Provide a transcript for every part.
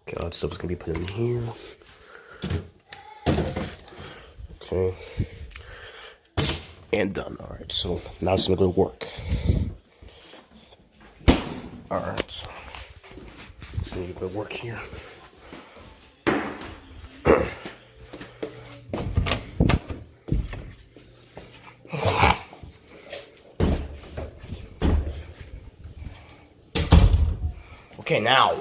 Okay, all that stuff is gonna be put in here. Okay. And done. Alright, so now it's gonna go to work. Alright. Let's need to go to work here. Okay, now.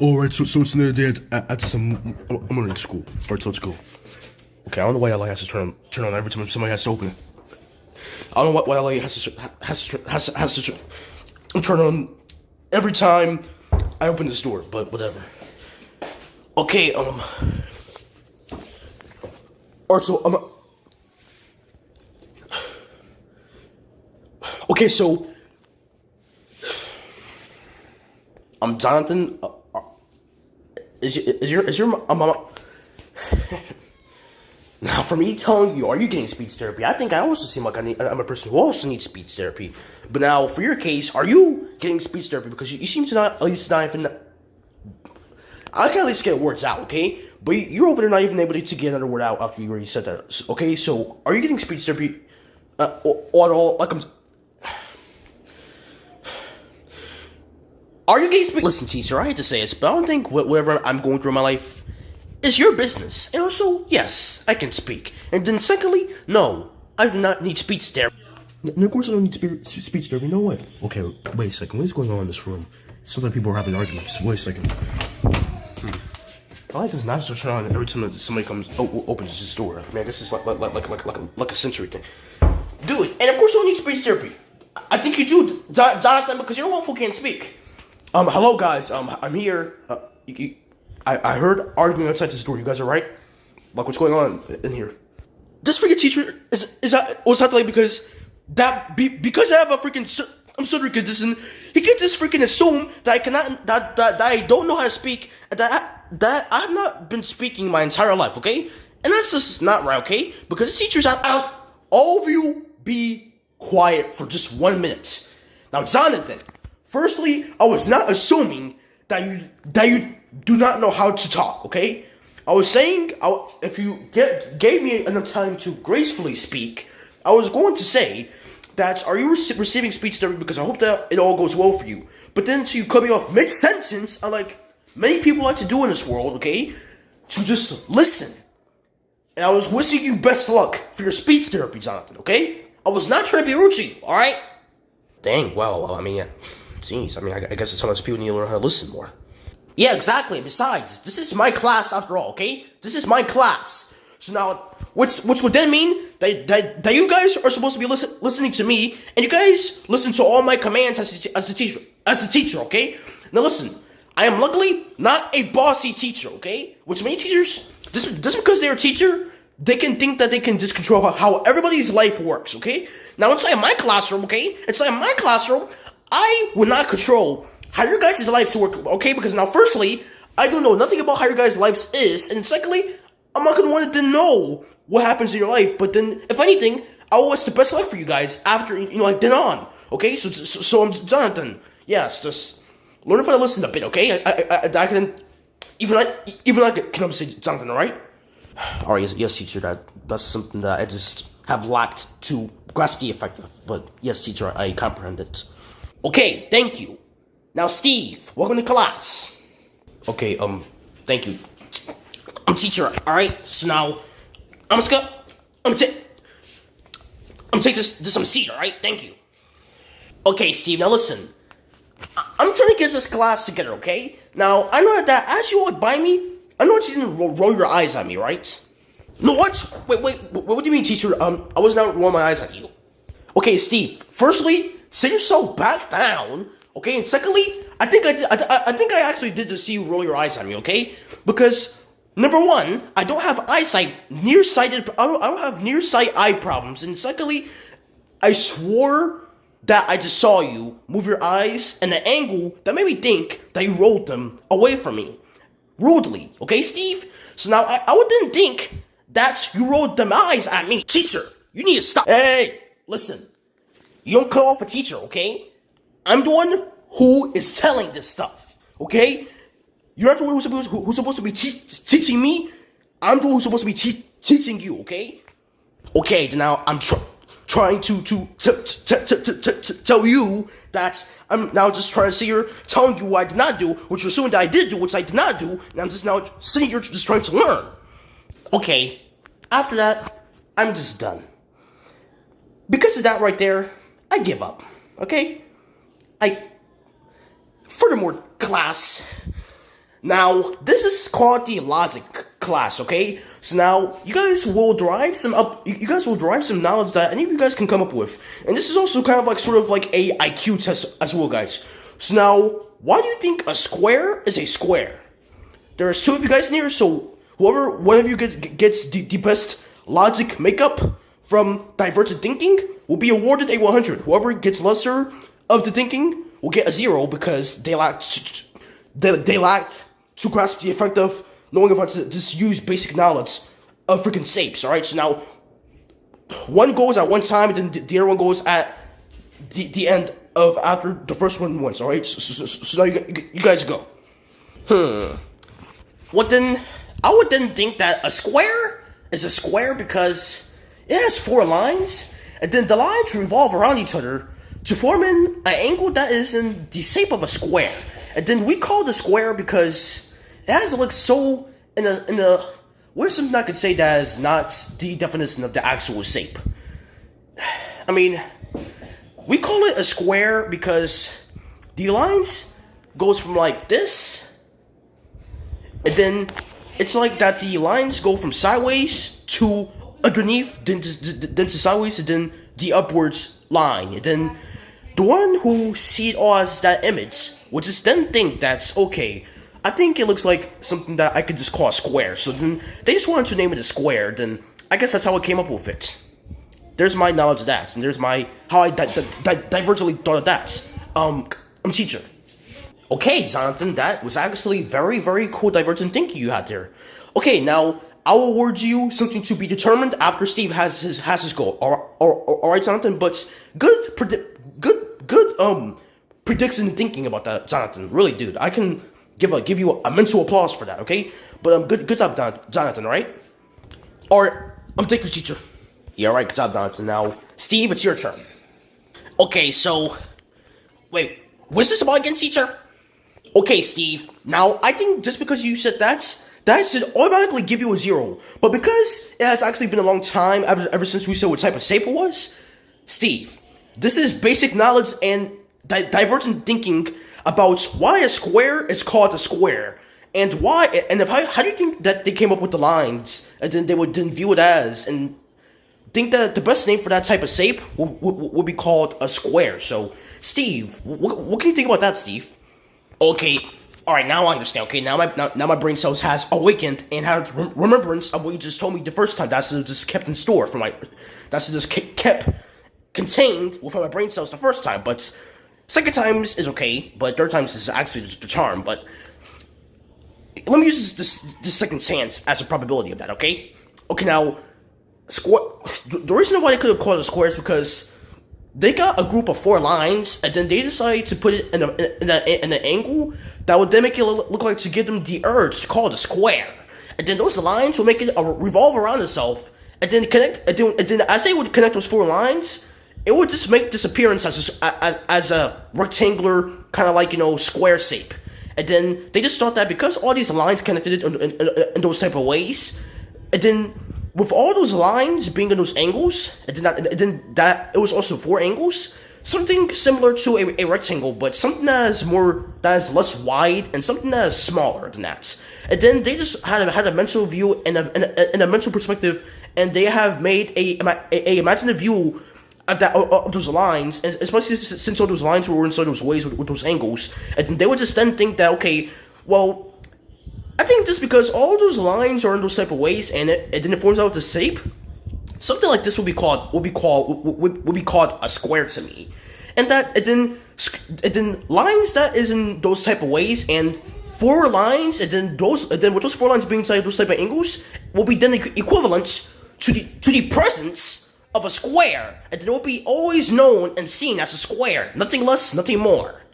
Alright, so it's another day at some elementary school. Alright, so let's go. Okay, I don't know why LA has to turn on every time somebody has to open it. I don't know why LA has to turn on every time I open this door, but whatever. Okay, alright, so okay, so Jonathan. Is your mama? Now, for me telling you, are you getting speech therapy? I think I also seem like I'm a person who also needs speech therapy. But now, for your case, are you getting speech therapy? Because you seem to at least not even. I can at least get words out, okay? But you're over there not even able to get another word out after you already said that. Okay, so are you getting speech therapy or at all? Like Are you getting speech? Listen, teacher, I hate to say this, but I don't think whatever I'm going through in my life is your business. And also, yes, I can speak. And then secondly, no, I do not need speech therapy. No, of course I don't need speech therapy, no way. Okay, wait a second, what is going on in this room? It sounds like people are having arguments. Wait a second. I like this magic turn on every time that somebody opens this door. I mean, I guess it's like a sensory thing. Dude, and of course you don't need speech therapy. I think you do, Jonathan, because you're the one who can't speak. Hello guys, I'm here. I heard arguing outside this door. You guys are right? Like, what's going on in here? This freaking teacher was that late because I have a freaking stuttering condition. He can just freaking assume that I cannot that I don't know how to speak and that I have not been speaking my entire life. Okay, and that's just not right. Okay, because this teacher's out. All of you be quiet for just 1 minute. Now, Jonathan. Firstly, I was not assuming that you do not know how to talk, okay? I was saying, if you gave me enough time to gracefully speak, I was going to say that, are you receiving speech therapy? Because I hope that it all goes well for you. But then to cut me off mid-sentence, unlike many people like to do in this world, okay? To just listen. And I was wishing you best luck for your speech therapy, Jonathan, okay? I was not trying to be rude to you, alright? Dang, well, I mean, yeah. Jeez, I mean, I guess it's how much people need to learn how to listen more. Yeah, exactly. Besides, this is my class after all, okay? This is my class. So now, which would then mean that you guys are supposed to be listening to me, and you guys listen to all my commands as a teacher, okay? Now listen, I am luckily not a bossy teacher, okay? Which many teachers, just because they're a teacher, they can think that they can just control how everybody's life works, okay? Now inside my classroom, okay? Inside my classroom, I will not control how your guys' lives work, okay? Because now, firstly, I don't know nothing about how your guys' lives is, and secondly, I'm not gonna want to know what happens in your life. But then, if anything, I will wish the best luck for you guys after then on, okay? So I'm Jonathan. Yes, just learn how to listen a bit, okay? I can even I can understand Jonathan, all right? All right, yes, teacher. That's something that I just have lacked to grasp the effect of. But yes, teacher, I comprehend it. Okay, thank you. Now, Steve, welcome to class. Okay, thank you. I'm teacher, alright? So now, I'm gonna take this some seat, alright? Thank you. Okay, Steve, now listen. I'm trying to get this class together, okay? Now, I know that as you walk by me, I know that you didn't roll your eyes at me, right? No, what? Wait, what do you mean, teacher? I was not rolling my eyes at you. Okay, Steve, firstly, sit yourself back down, okay? And secondly, I think I actually did just see you roll your eyes at me, okay? Because number one, I don't have nearsighted eye problems, and secondly, I swore that I just saw you move your eyes in an angle that made me think that you rolled them away from me, rudely, okay, Steve? So now I didn't think that you rolled them eyes at me, teacher. You need to stop. Hey, listen. You don't call off a teacher, okay? I'm the one who is telling this stuff, Okay? You're not the one who's supposed to be teaching me. I'm the one who's supposed to be teaching you, okay? Okay, then now I'm trying to tell you that I'm now just trying to sit here telling you what I did not do, which you're assuming that I did do, which I did not do, and I'm just now sitting here just trying to learn. Okay, after that, I'm just done. Because of that right there, I give up, okay? Furthermore, class, now, this is called the logic class, okay? So now, you guys will derive some knowledge that any of you guys can come up with. And this is also kind of like, sort of like a IQ test as well, guys. So now, why do you think a square is a square? There's 2 of you guys in here, so one of you gets the best logic makeup from divergent thinking will be awarded a 100. Whoever gets lesser of the thinking will get a 0 because they lacked to grasp the effect of knowing how to just use basic knowledge of freaking shapes, alright? So now, one goes at one time, and then the other one goes at the end of after the first one wins, alright? So now you guys go. Well then, I would then think that a square is a square because it has 4 lines, and then the lines revolve around each other to form an angle that is in the shape of a square. And then we call the square because it has to look so in a where's something I could say that is not the definition of the actual shape. I mean, we call it a square because the lines goes from like this, and then it's like that the lines go from sideways to underneath, then to sideways, and then the upwards line, and then the one who see it all as that image would just then think that's okay. I think it looks like something that I could just call a square. So then they just wanted to name it a square. Then I guess that's how I came up with it. There's my knowledge of that, and there's my how I divergently thought of that. I'm teacher. Okay, Jonathan, that was actually very, very cool divergent thinking you had there. Okay, now I'll award you something to be determined after Steve has his goal. All right, Jonathan. But good prediction and thinking about that, Jonathan. Really, dude, I can give you a mental applause for that. Okay, but good job, Jonathan. All right. Thank you, teacher. Yeah, all right, good job, Jonathan. Now, Steve, it's your turn. Okay, so wait, what's this about again, teacher? Okay, Steve. Now, I think just because you said that should automatically give you a 0. But because it has actually been a long time ever since we said what type of shape it was, Steve, this is basic knowledge and divergent thinking about why a square is called a square, and how do you think that they came up with the lines, and then they would then view it as, and think that the best name for that type of shape would be called a square. So, Steve, what can you think about that, Steve? Okay, alright, now I understand. Okay, now my brain cells has awakened and had remembrance of what you just told me the first time. That's just kept in store for that's just kept contained within my brain cells the first time, but second times is okay, but third times is actually just the charm. But let me use this second chance as a probability of that, okay? Okay, now, the reason why they could have called it a square is because they got a group of 4 lines, and then they decided to put it in an angle that would then make it look like to give them the urge to call it a square. And then those lines will make it revolve around itself, and then as they would connect those 4 lines, it would just make this appearance as a rectangular, kind of like, square shape. And then they just thought that because all these lines connected it in those type of ways, and then with all those lines being in those angles, and then that it was also 4 angles, something similar to a rectangle, but something that is less wide, and something that is smaller than that. And then they just had a mental view and a mental perspective, and they have made a imaginative view of those lines, and especially since all those lines were in those ways with those angles, and then they would just then think that, okay, well, I think just because all those lines are in those type of ways, and then it forms out the shape, something like this would be called a square to me, and then lines that is in those type of ways, and 4 lines, and then with those 4 lines being inside those type of angles, will be then equivalent to the presence of a square, and it will be always known and seen as a square, nothing less, nothing more.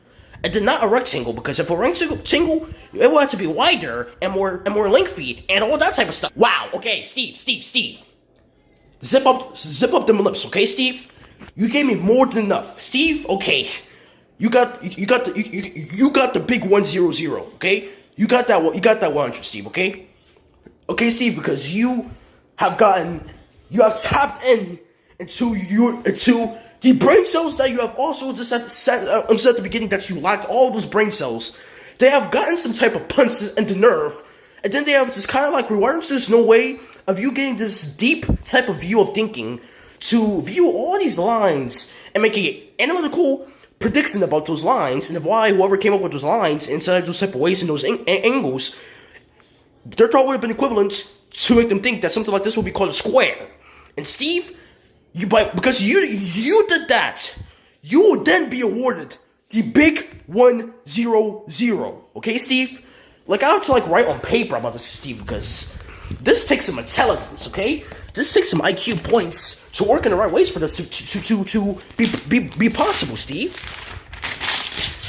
and then not a rectangle, because if a rectangle, it will have to be wider and more lengthy and all that type of stuff. Wow. Okay, Steve. Zip up them lips, okay, Steve? You gave me more than enough, Steve. Okay, you got the big 100. Okay, you got that 100, Steve. Okay, Steve, because you have tapped into the brain cells that you have also just said at the beginning that you lacked all those brain cells. They have gotten some type of punch in the nerve, and then they have just kind of like rewired. There's no way of you getting this deep type of view of thinking to view all these lines and making an analytical prediction about those lines and why whoever came up with those lines inside those type of ways and those angles, their thought would have been equivalent to make them think that something like this would be called a square. And Steve, because you did that, you will then be awarded the big 100. Okay, Steve? Like, I have to write on paper about this, Steve, because this takes some intelligence, okay? This takes some IQ points to work in the right ways for this to be possible, Steve.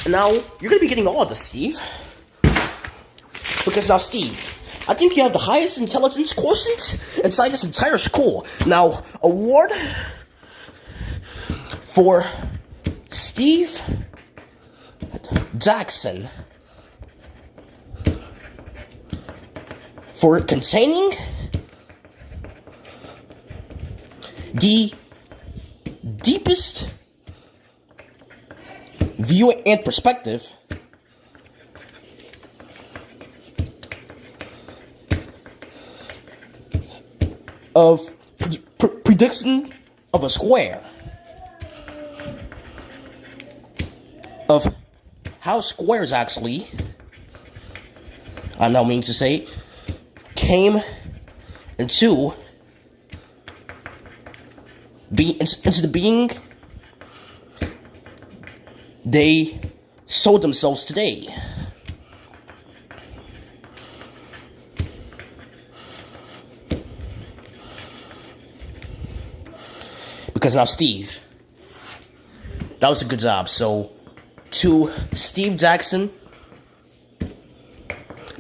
And now, you're gonna be getting all of this, Steve. Because now, Steve, I think you have the highest intelligence quotient inside this entire school. Now, award for Steve Jackson for containing the deepest view and perspective of prediction of a square, of how squares actually, I now mean to say, came into the being they sold themselves today. Because now, Steve, that was a good job. So, to Steve Jackson,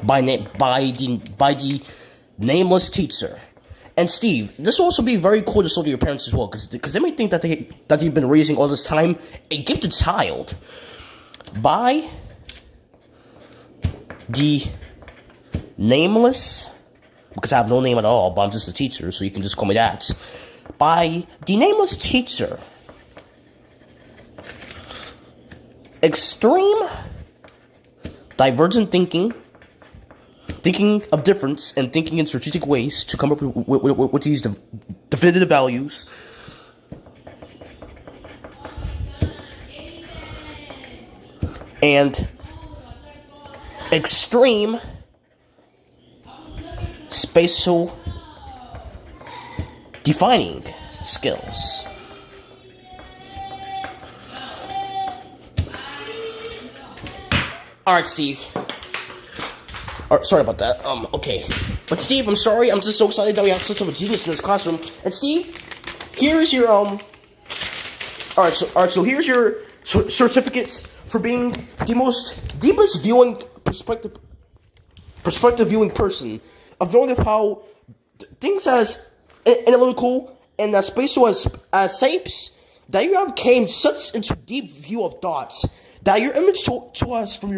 by the nameless teacher. And Steve, this will also be very cool to show to your parents as well, because they may think that you've been raising all this time a gifted child by the nameless, because I have no name at all, but I'm just a teacher, so you can just call me that. By the nameless teacher, extreme divergent thinking of difference, and thinking in strategic ways to come up with these definitive values. And extreme spatial defining skills. Alright, Steve. Sorry about that. Okay. But Steve, I'm sorry. I'm just so excited that we have such a genius in this classroom. And Steve, here's your, Alright, so here's your certificates for being the deepest viewing perspective viewing person of knowing of how things as analytical and as spatial as shapes that you have came such into deep view of thoughts that your image to us from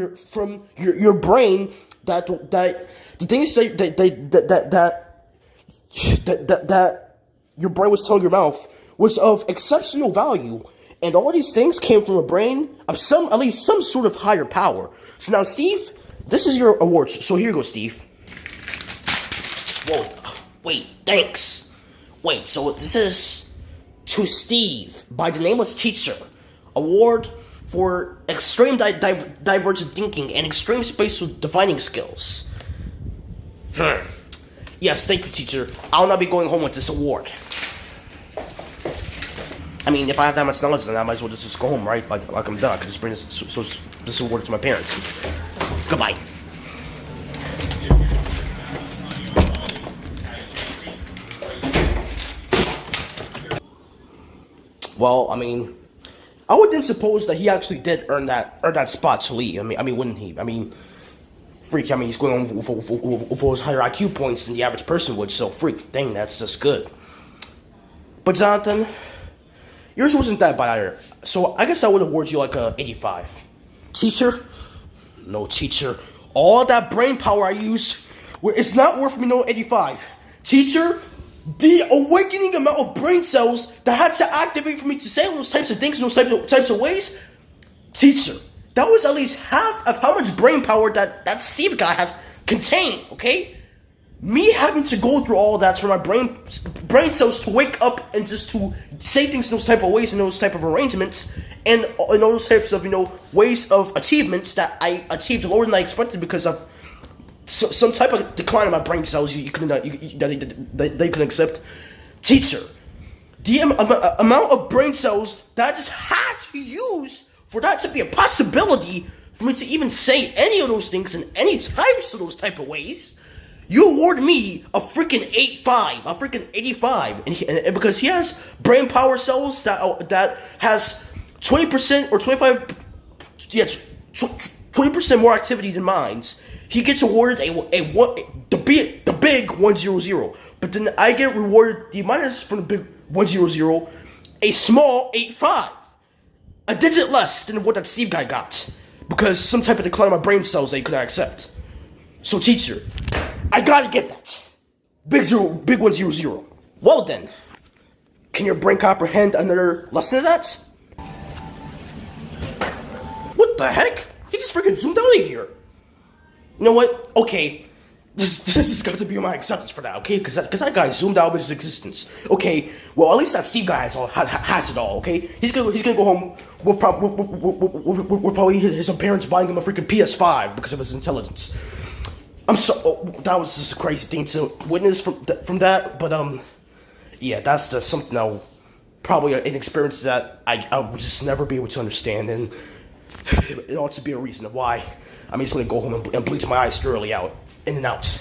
your brain that the things that your brain was telling your mouth was of exceptional value, and all these things came from a brain of at least some sort of higher power. So now, Steve, this is your awards. So here you go, Steve. Whoa, wait, thanks. Wait, so this is to Steve by the nameless teacher, award for extreme divergent thinking and extreme spatial defining skills. Yes, thank you, teacher. I'll not be going home with this award. I mean, if I have that much knowledge, then I might as well just go home, right? Like I'm done. I can just bring this award to my parents. Goodbye. Well, I mean, I would then suppose that he actually did earn that spot to lead. I mean, wouldn't he? I mean, freak. I mean, he's going on with those higher IQ points than the average person would. So, freak, dang, that's just good. But Jonathan, yours wasn't that bad either. So I guess I would award you like a 85. Teacher? No, teacher. All that brain power I used, it's not worth me no 85. Teacher, the awakening amount of brain cells that had to activate for me to say those types of things in those types of ways, teacher, that was at least half of how much brain power that Steve guy has contained, okay? Me having to go through all that for my brain cells to wake up and just to say things in those type of ways and those type of arrangements and in those types of, ways of achievements that I achieved lower than I expected because of some type of decline in my brain cells you couldn't accept. Teacher, the amount of brain cells that I just had to use for that to be a possibility for me to even say any of those things in any types of those type of ways, you award me a freaking 85, a freaking 85, and because he has brain power cells that has 20% or 25, 20% more activity than mine's. He gets awarded the big 100, but then I get rewarded the minus from the big 100, a small 85, a digit less than what that Steve guy got, because some type of decline in my brain cells that he could not accept. So teacher, I gotta get that big 100. Well then, can your brain comprehend another lesson of that? What the heck? He just freaking zoomed out of here. You know what? Okay, this has got to be my acceptance for that, okay? Because that guy zoomed out of his existence. Okay, well at least that Steve guy has it all, okay? He's gonna go home with probably his parents buying him a freaking PS5 because of his intelligence. I'm so that was just a crazy thing to witness from that, but yeah, that's just something probably an experience that I would just never be able to understand, and it ought to be a reason of why I'm just going to go home and bleach my eyes thoroughly out, in and out.